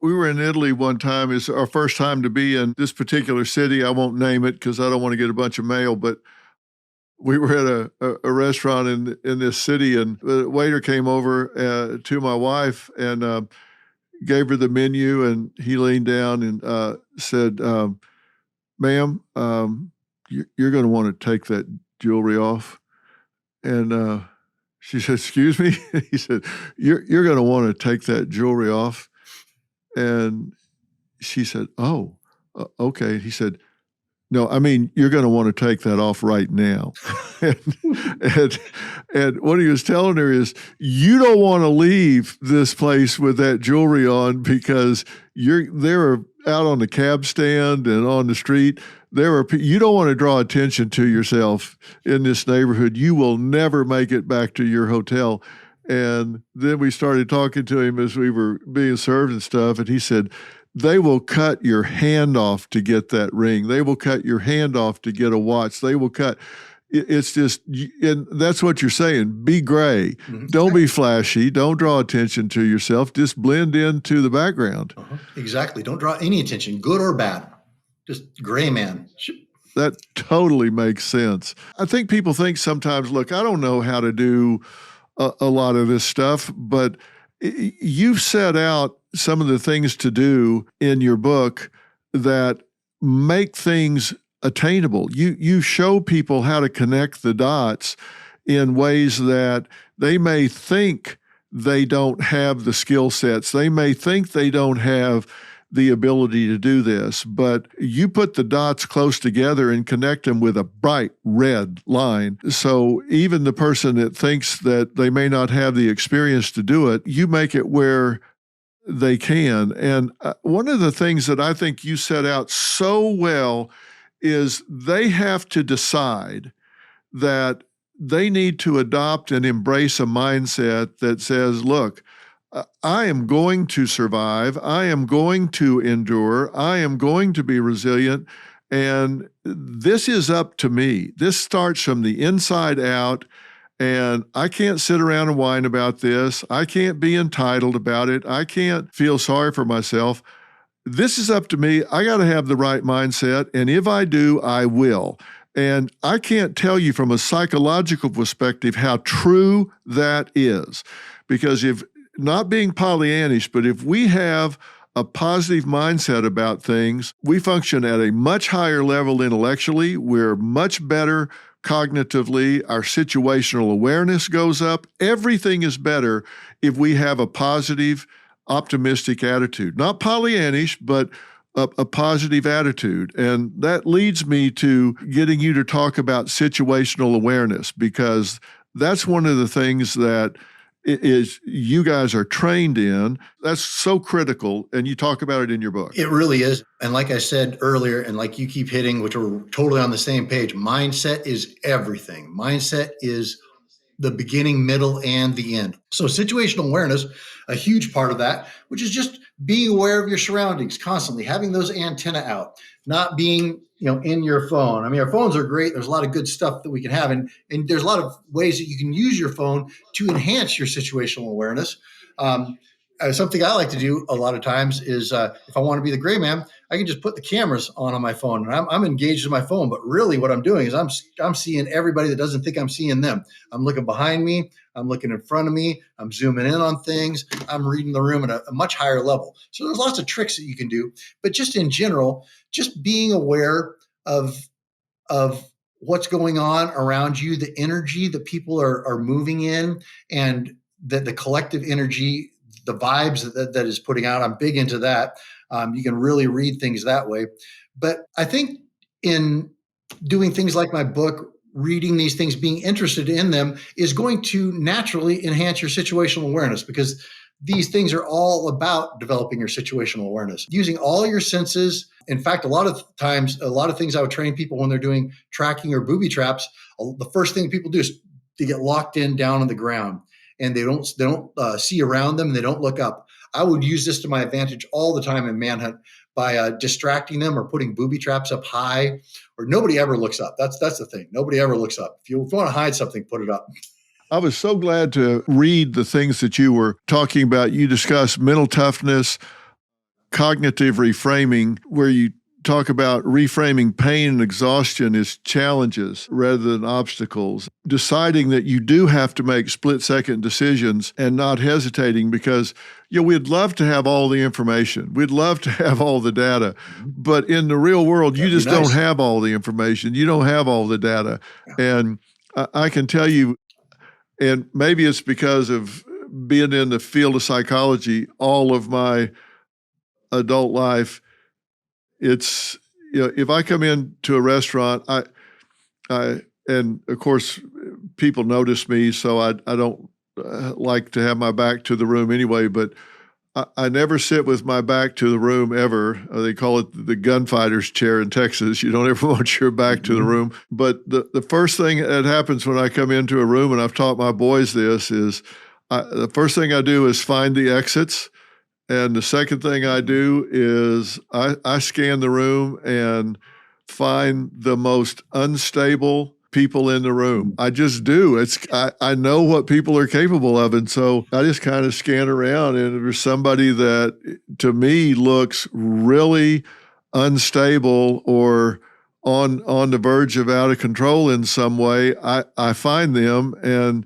We were in Italy one time. It's our first time to be in this particular city. I won't name it because I don't want to get a bunch of mail, but we were at a restaurant in this city, and the waiter came over to my wife and gave her the menu, and he leaned down and said, ma'am, you're going to want to take that jewelry off. And she said, excuse me? He said, you're going to want to take that jewelry off. And she said, oh, okay. He said, no, I mean, you're going to want to take that off right now. and what he was telling her is, you don't want to leave this place with that jewelry on because they're out on the cab stand and on the street. You don't want to draw attention to yourself in this neighborhood. You will never make it back to your hotel. And then we started talking to him as we were being served and stuff. And he said, they will cut your hand off to get that ring. They will cut your hand off to get a watch. They will cut. It's just, and that's what you're saying. Be gray. Mm-hmm. Don't be flashy. Don't draw attention to yourself. Just blend into the background. Uh-huh. Exactly. Don't draw any attention, good or bad. Just gray man. That totally makes sense. I think people think sometimes, look, I don't know how to do a lot of this stuff, but you've set out some of the things to do in your book that make things attainable. You show people how to connect the dots in ways that they may think they don't have the skill sets. They may think they don't have the ability to do this, but you put the dots close together and connect them with a bright red line. So even the person that thinks that they may not have the experience to do it, you make it where they can. And one of the things that I think you set out so well is they have to decide that they need to adopt and embrace a mindset that says, look, I am going to survive. I am going to endure. I am going to be resilient. And this is up to me. This starts from the inside out. And I can't sit around and whine about this. I can't be entitled about it. I can't feel sorry for myself. This is up to me. I got to have the right mindset. And if I do, I will. And I can't tell you from a psychological perspective how true that is. Because if not being Pollyannish, but if we have a positive mindset about things, we function at a much higher level intellectually. We're much better cognitively. Our situational awareness goes up. Everything is better if we have a positive, optimistic attitude. Not Pollyannish, but a positive attitude. And that leads me to getting you to talk about situational awareness, because that's one of the things that is you guys are trained in. That's so critical, and you talk about it in your book. It really is. And like I said earlier, and like you keep hitting, which we're totally on the same page, mindset is everything. Mindset is the beginning, middle, and the end. So situational awareness, a huge part of that, which is just being aware of your surroundings constantly, having those antennae out, not being in your phone. I mean, our phones are great. There's a lot of good stuff that we can have. And there's a lot of ways that you can use your phone to enhance your situational awareness. Something I like to do a lot of times is if I want to be the gray man, I can just put the cameras on my phone, and I'm engaged in my phone. But really what I'm doing is I'm seeing everybody that doesn't think I'm seeing them. I'm looking behind me. I'm looking in front of me. I'm zooming in on things. I'm reading the room at a much higher level. So there's lots of tricks that you can do. But just in general, just being aware of what's going on around you, the energy that people are moving in, and the collective energy, the vibes that is putting out. I'm big into that. You can really read things that way. But I think in doing things like my book, reading these things, being interested in them is going to naturally enhance your situational awareness, because these things are all about developing your situational awareness, using all your senses. In fact, a lot of times, a lot of things I would train people when they're doing tracking or booby traps, the first thing people do is they get locked in down on the ground, and they don't see around them, and they don't look up. I would use this to my advantage all the time in manhunt by distracting them or putting booby traps up high, or nobody ever looks up. That's the thing. Nobody ever looks up. If you want to hide something, put it up. I was so glad to read the things that you were talking about. You discussed mental toughness, cognitive reframing, where you talk about reframing pain and exhaustion as challenges rather than obstacles. Deciding that you do have to make split-second decisions and not hesitating, because we'd love to have all the information. We'd love to have all the data. But in the real world, you just don't have all the information. You don't have all the data. And I can tell you, and maybe it's because of being in the field of psychology all of my adult life, it's, if I come into a restaurant, I and of course people notice me, so I don't like to have my back to the room anyway, but I never sit with my back to the room ever. They call it the gunfighter's chair in Texas. You don't ever want your back to the room. But the first thing that happens when I come into a room, and I've taught my boys this, is the first thing I do is find the exits. And the second thing I do is I scan the room and find the most unstable people in the room. I just do. I know what people are capable of. And so I just kind of scan around, and if there's somebody that to me looks really unstable or on the verge of out of control in some way, I find them. And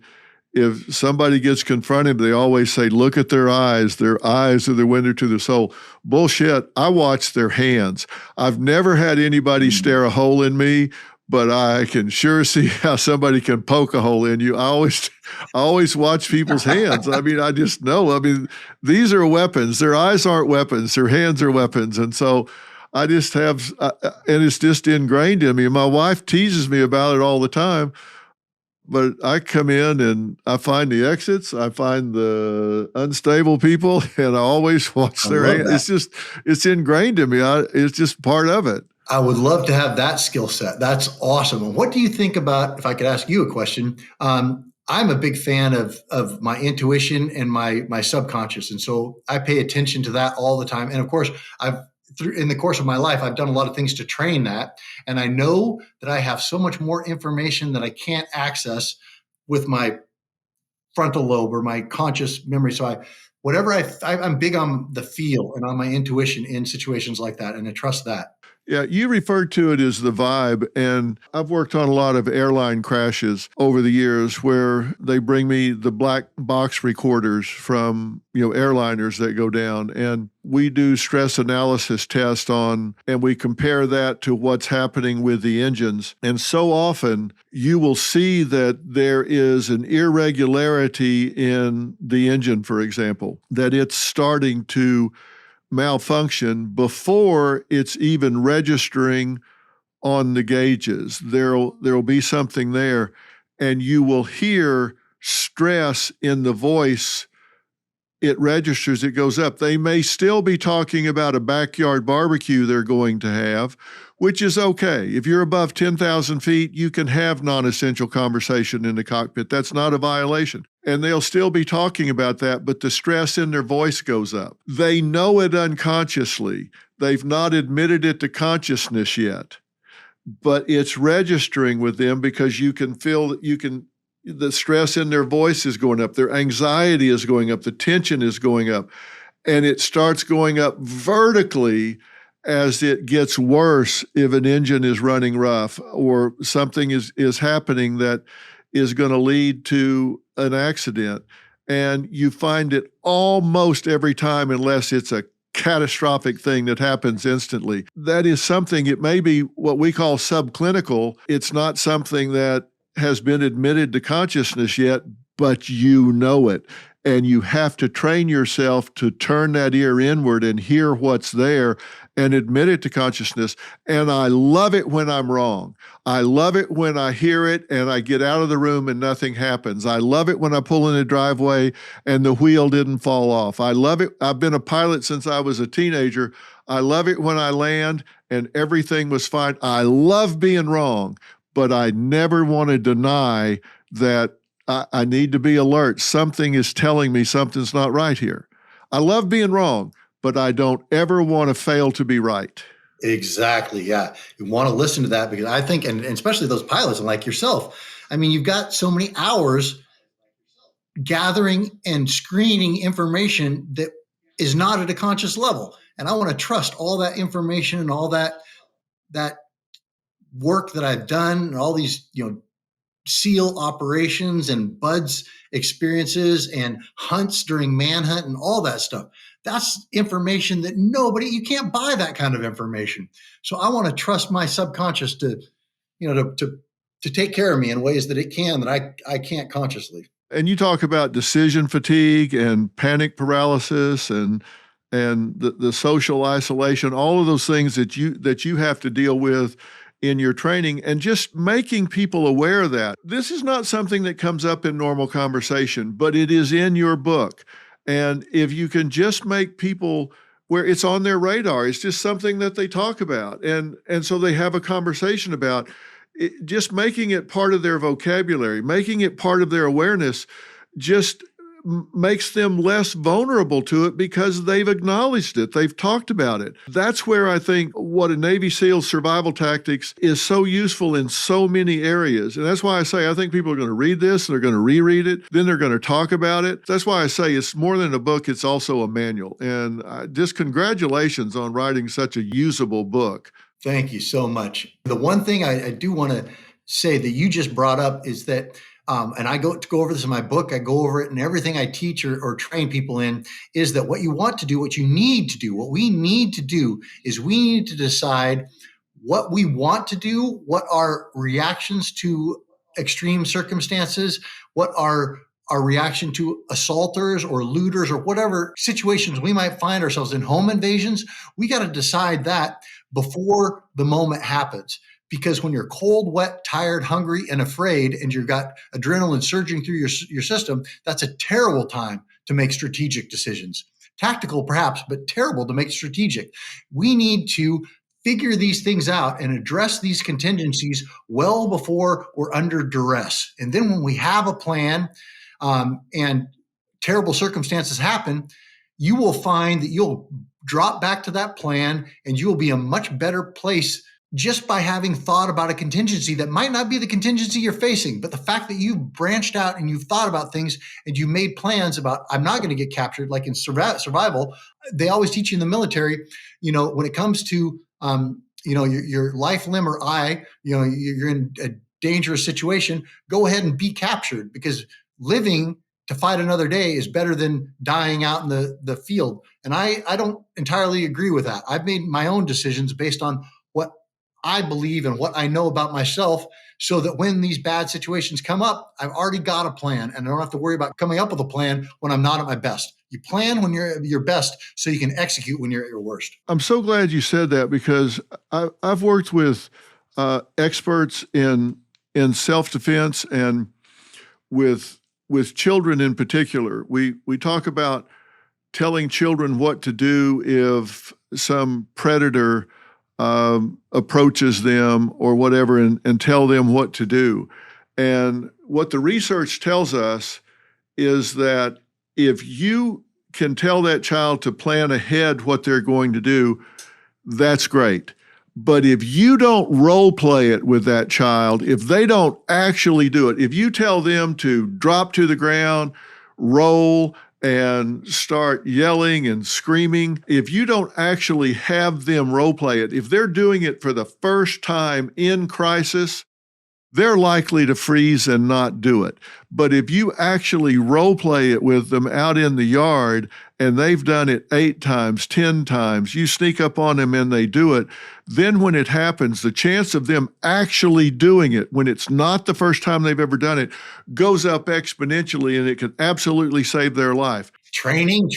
if somebody gets confronted, they always say, look at their eyes. Their eyes are the window to the soul. Bullshit. I watch their hands. I've never had anybody stare a hole in me, but I can sure see how somebody can poke a hole in you. I always watch people's hands. I mean, I just know. I mean, these are weapons. Their eyes aren't weapons. Their hands are weapons. And so I just have, and it's just ingrained in me. My wife teases me about it all the time. But I come in and I find the exits, I find the unstable people, and I always watch their hands. It's ingrained in me. It's just part of it. I would love to have that skill set. That's awesome. And what do you think about, if I could ask you a question, I'm a big fan of my intuition and my subconscious. And so I pay attention to that all the time. And of course, in the course of my life, I've done a lot of things to train that. And I know that I have so much more information that I can't access with my frontal lobe or my conscious memory. So I'm big on the feel and on my intuition in situations like that. And I trust that. Yeah, you referred to it as the vibe, and I've worked on a lot of airline crashes over the years where they bring me the black box recorders from, airliners that go down, and we do stress analysis tests on, and we compare that to what's happening with the engines. And so often you will see that there is an irregularity in the engine, for example, that it's starting to malfunction before it's even registering on the gauges. There'll be something there, and you will hear stress in the voice. It registers, it goes up. They may still be talking about a backyard barbecue they're going to have, which is okay. If you're above 10,000 feet, you can have non-essential conversation in the cockpit. That's not a violation. And they'll still be talking about that, but the stress in their voice goes up. They know it unconsciously. They've not admitted it to consciousness yet, but it's registering with them because you can feel, the stress in their voice is going up. Their anxiety is going up. The tension is going up. And it starts going up vertically as it gets worse if an engine is running rough or something is happening that is going to lead to an accident. And you find it almost every time, unless it's a catastrophic thing that happens instantly. That is something, it may be what we call subclinical. It's not something that has been admitted to consciousness yet, but you know it. And you have to train yourself to turn that ear inward and hear what's there and admit it to consciousness. And I love it when I'm wrong. I love it when I hear it and I get out of the room and nothing happens. I love it when I pull in the driveway and the wheel didn't fall off. I love it. I've been a pilot since I was a teenager. I love it when I land and everything was fine. I love being wrong, but I never want to deny that I need to be alert. Something is telling me something's not right here. I love being wrong, but I don't ever want to fail to be right. Exactly. Yeah. You want to listen to that because I think, and especially those pilots and like yourself, I mean, you've got so many hours gathering and screening information that is not at a conscious level. And I want to trust all that information and all that work that I've done and all these, SEAL operations and BUDS experiences and hunts during manhunt and all that stuff. That's information that you can't buy that kind of information. So I want to trust my subconscious to take care of me in ways that it can, that I can't consciously. And you talk about decision fatigue and panic paralysis and the social isolation, all of those things that you have to deal with in your training, and just making people aware of that. This is not something that comes up in normal conversation, but it is in your book. And if you can just make people where it's on their radar, it's just something that they talk about. And so they have a conversation about it, just making it part of their vocabulary, making it part of their awareness, just makes them less vulnerable to it because they've acknowledged it. They've talked about it. That's where I think what a Navy SEAL survival tactics is so useful in so many areas. And that's why I say I think people are going to read this, they're going to reread it, then they're going to talk about it. That's why I say it's more than a book, it's also a manual. And just congratulations on writing such a usable book. Thank you so much. The one thing I do want to say that you just brought up is that and I go over this in my book, I go over it in everything I teach or train people in, is that what you want to do, what you need to do, what we need to do is we need to decide what we want to do, what our reactions to extreme circumstances, what our reaction to assaulters or looters or whatever situations we might find ourselves in, home invasions. We got to decide that before the moment happens. Because when you're cold, wet, tired, hungry, and afraid, and you've got adrenaline surging through your system, that's a terrible time to make strategic decisions. Tactical, perhaps, but terrible to make strategic. We need to figure these things out and address these contingencies well before we're under duress. And then when we have a plan and terrible circumstances happen, you will find that you'll drop back to that plan and you will be in a much better place just by having thought about a contingency that might not be the contingency you're facing, but the fact that you've branched out and you've thought about things and you made plans about, I'm not going to get captured. Like in survival, they always teach you in the military, when it comes to, your life, limb, or eye, you're in a dangerous situation, go ahead and be captured, because living to fight another day is better than dying out in the field. And I don't entirely agree with that. I've made my own decisions based on what I believe and what I know about myself, so that when these bad situations come up, I've already got a plan and I don't have to worry about coming up with a plan when I'm not at my best. You plan when you're at your best so you can execute when you're at your worst. I'm so glad you said that, because I've worked with experts in self-defense and with children in particular. We talk about telling children what to do if some predator approaches them or whatever, and tell them what to do. And what the research tells us is that if you can tell that child to plan ahead what they're going to do, that's great. But if you don't role play it with that child, if they don't actually do it, if you tell them to drop to the ground, roll, and start yelling and screaming, if you don't actually have them role play it, if they're doing it for the first time in crisis, they're likely to freeze and not do it. But if you actually role play it with them out in the yard and they've done it 8 times, 10 times, you sneak up on them and they do it, then when it happens, the chance of them actually doing it, when it's not the first time they've ever done it, goes up exponentially, and it can absolutely save their life. Training.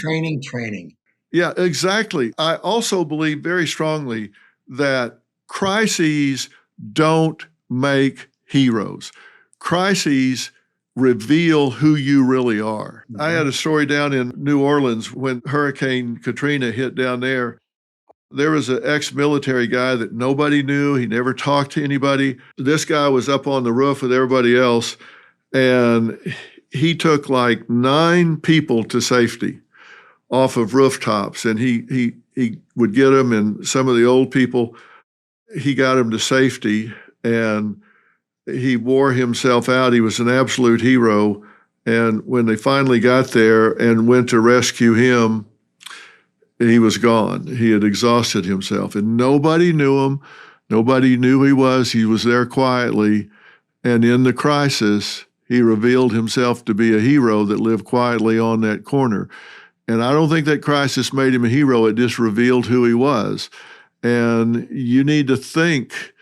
Yeah, exactly. I also believe very strongly that crises don't make heroes. Crises reveal who you really are. Mm-hmm. I had a story down in New Orleans when Hurricane Katrina hit down there. There was an ex-military guy that nobody knew. He never talked to anybody. This guy was up on the roof with everybody else, and he took like 9 people to safety off of rooftops, and he would get them, and some of the old people, he got them to safety, and he wore himself out. He was an absolute hero. And when they finally got there and went to rescue him, he was gone. He had exhausted himself, and nobody knew him. Nobody knew who he was. He was there quietly, and in the crisis, he revealed himself to be a hero that lived quietly on that corner. And I don't think that crisis made him a hero. It just revealed who he was. And you need to think,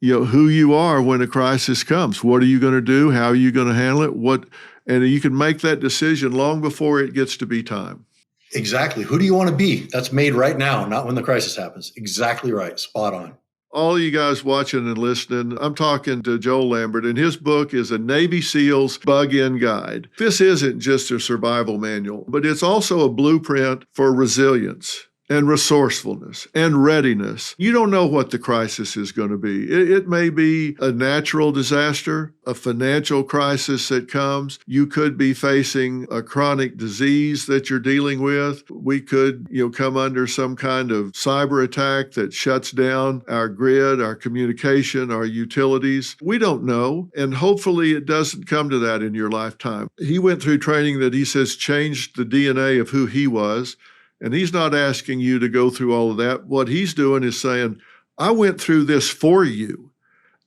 who you are when a crisis comes. What are you going to do? How are you going to handle it? And you can make that decision long before it gets to be time. Exactly. Who do you want to be? That's made right now, not when the crisis happens. Exactly right. Spot on. All you guys watching and listening, I'm talking to Joel Lambert, and his book is a Navy SEAL's Bug-In Guide. This isn't just a survival manual, but it's also a blueprint for resilience and resourcefulness and readiness. You don't know what the crisis is going to be. It may be a natural disaster, a financial crisis that comes. You could be facing a chronic disease that you're dealing with. We could, come under some kind of cyber attack that shuts down our grid, our communication, our utilities. We don't know, and hopefully it doesn't come to that in your lifetime. He went through training that he says changed the DNA of who he was. And he's not asking you to go through all of that. What he's doing is saying, I went through this for you.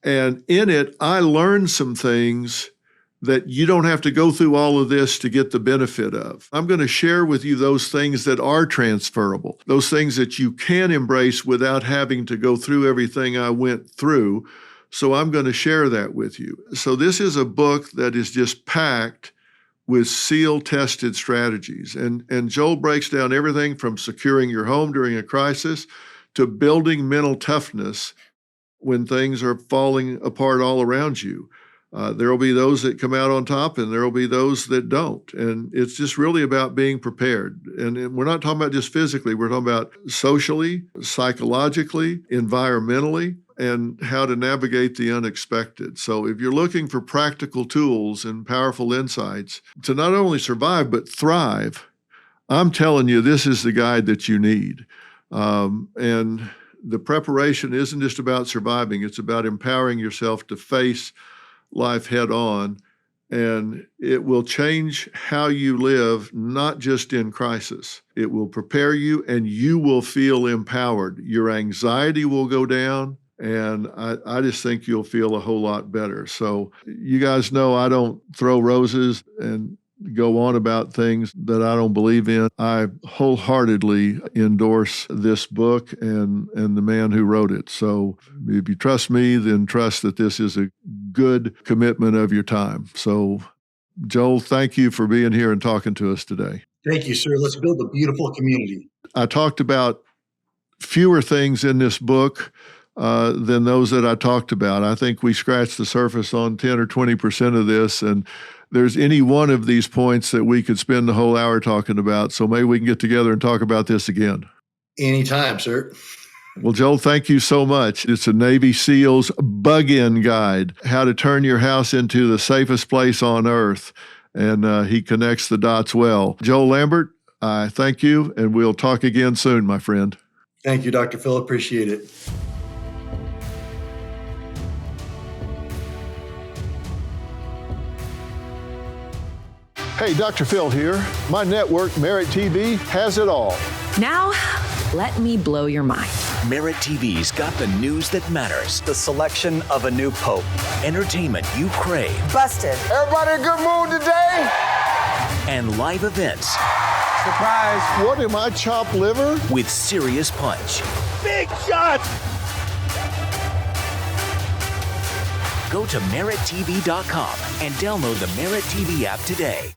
And in it, I learned some things that you don't have to go through all of this to get the benefit of. I'm going to share with you those things that are transferable, those things that you can embrace without having to go through everything I went through. So I'm going to share that with you. So this is a book that is just packed with SEAL-tested strategies. And Joel breaks down everything from securing your home during a crisis to building mental toughness when things are falling apart all around you. There will be those that come out on top, and there will be those that don't. And it's just really about being prepared. And we're not talking about just physically. We're talking about socially, psychologically, environmentally, and how to navigate the unexpected. So if you're looking for practical tools and powerful insights to not only survive, but thrive, I'm telling you, this is the guide that you need. And the preparation isn't just about surviving. It's about empowering yourself to face life head on. And it will change how you live, not just in crisis. It will prepare you, and you will feel empowered. Your anxiety will go down. And I just think you'll feel a whole lot better. So you guys know I don't throw roses and go on about things that I don't believe in. I wholeheartedly endorse this book and the man who wrote it. So if you trust me, then trust that this is a good commitment of your time. So Joel, thank you for being here and talking to us today. Thank you, sir. Let's build a beautiful community. I talked about fewer things in this book than those that I talked about. I think we scratched the surface on 10 or 20% of this, and there's any one of these points that we could spend the whole hour talking about. So maybe we can get together and talk about this again. Anytime, sir. Well, Joel, thank you so much. It's a Navy SEAL's Bug-In Guide, how to turn your house into the safest place on earth. And he connects the dots well. Joel Lambert, I thank you, and we'll talk again soon, my friend. Thank you, Dr. Phil. Appreciate it. Hey, Dr. Phil here. My network, Merit TV, has it all. Now, let me blow your mind. Merit TV's got the news that matters. The selection of a new pope. Entertainment you crave. Busted. Everybody in good mood today? And live events. Surprise. What am I, chopped liver? With serious punch. Big shot. Go to merittv.com and download the Merit TV app today.